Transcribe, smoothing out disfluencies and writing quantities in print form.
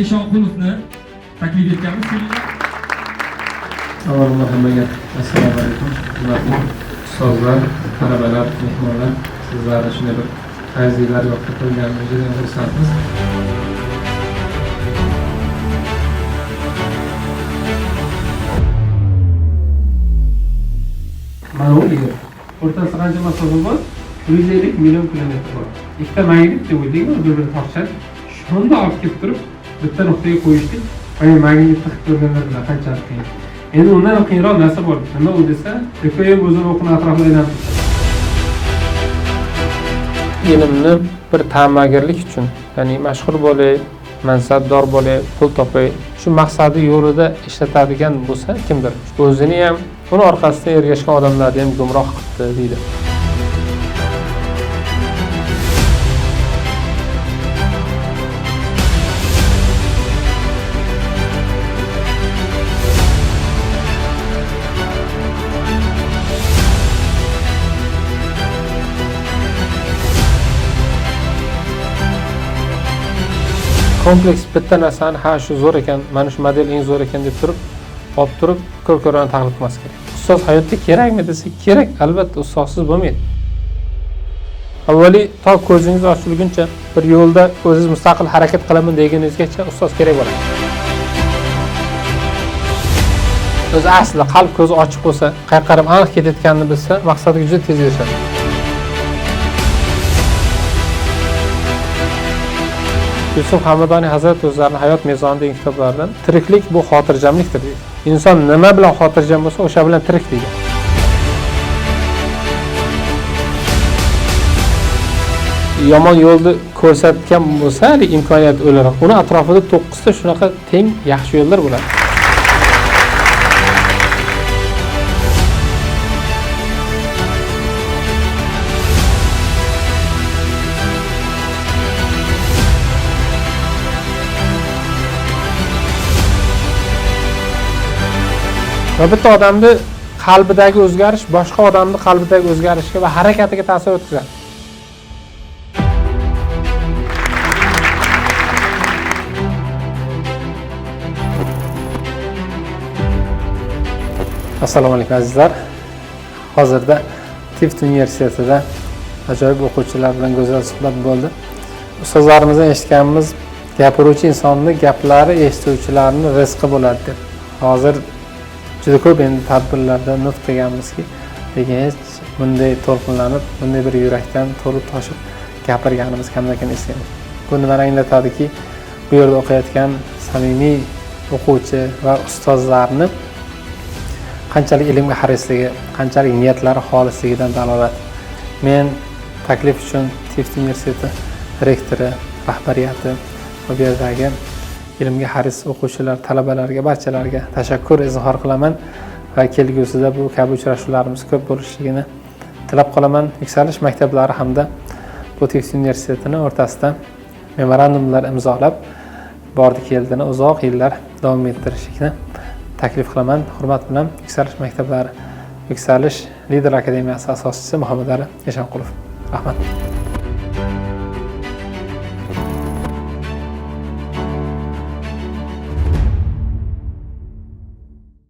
Eshonqulovni taklif etamiz. Avvalambor hammaga assalomu alaykum. Hurmatli ustozlar, talabalar, mehmonlar, sizlarni shunday bir fazilatlar yoqda qo'yganimizga juda xursandmiz. Mana u yer. O'rtasida qancha masofa bor? 150 million kilometr bor. Ikkita magnit deb o'ylayman, bir-birini tortishadi. Shunda olib kelib turib, bitta nuqtaga qo'yishdik. Mana magnitni qilib ko'rganlar bilan qanchalik qiyin. Endi undan qiyinroq narsa bor. Nima u desa, ko'payib o'zini o'qini atrofida aylanib ilmni bir ta'magirlik uchun, ya'ni mashhur bo'lay, mansabdor bo'lay, pul topay, shu maqsadi yo'lida ishlatadigan bo'lsa, kimdir o'zini ham, uni orqasidan ergashgan odamlarni ham gumroh qildi deydi. Kompleks bitta narsani shu zo'r ekan, mana shu model eng zo'r ekan deb turib, olib turib, ko'rani taqlid qilmas kerak. Ustoz hayotda kerakmi desa, kerak, albatta ustozsiz bo'lmaydi. Avvaliy to ko'zingiz ochilguncha bir yo'lda o'zingiz mustaqil harakat qilaman deganingizgacha ustoz kerak bo'ladi. O'zi aslida qalb ko'zi ochiq bo'lsa, qayerga qarab aniq ketayotganini bilsa, maqsadiga juda tez erishadi. Yusuf Hamadoniy Hazrat o'zlarining Hayot mezoni degan kitoblaridan tiriklik bu xotirjamlikdir deydi. Inson nima bilan xotirjam bo'lsa, o'sha bilan tirik deydi. Yomon yo'lni ko'rsatgan bo'lsa, imkoniyat o'laroq, uni atrofida 9 ta shunaqa teng yaxshi yo'llar bo'ladi. Va bitta odamni qalbidagi o'zgarish boshqa odamning qalbidagi o'zgarishga va harakatiga ta'sir o'tkazadi. Assalomu alaykum azizlar. Hozirda Tift universitetida ajoyib o'quvchilar bilan go'zal suhbat bo'ldi. Ustozlarimizdan eshitganimiz, gapiruvchi insonning gaplari eshituvchilarning rizqi bo'ladi deb. Hozir juda ko'p endi tadbirlarda nutq deganmizki, lekin hech bunday to'lqinlanib, bunday bir yurakdan to'lib toshib gapirganimiz kamdan-kam eslaymiz. Bu nimani anglatadiki, bu yerda o'qiyotgan samimiy o'quvchi va ustozlarni qanchalik ilmga harisligi, qanchalik niyatlari xolisligidan dalolat. Men taklif uchun Tift universiteti rektori, rahbariyati va bu yerdagi ilmga haris o'quvchilar, talabalarga, barchalarga tashakkur izhor qilaman va kelgusida bu kabi uchrashuvlarimiz ko'p bo'lishligini tilab qolaman. Yuksalish maktablari hamda bu Tift universitetini o'rtasida memorandumlar imzolab, bordi-keldini uzoq yillar davom ettirishni taklif qilaman. Hurmat bilan Yuksalish maktablari, Yuksalish Lider akademiyasi asoschisi Muhammad Ali Eshonqulov. Rahmat.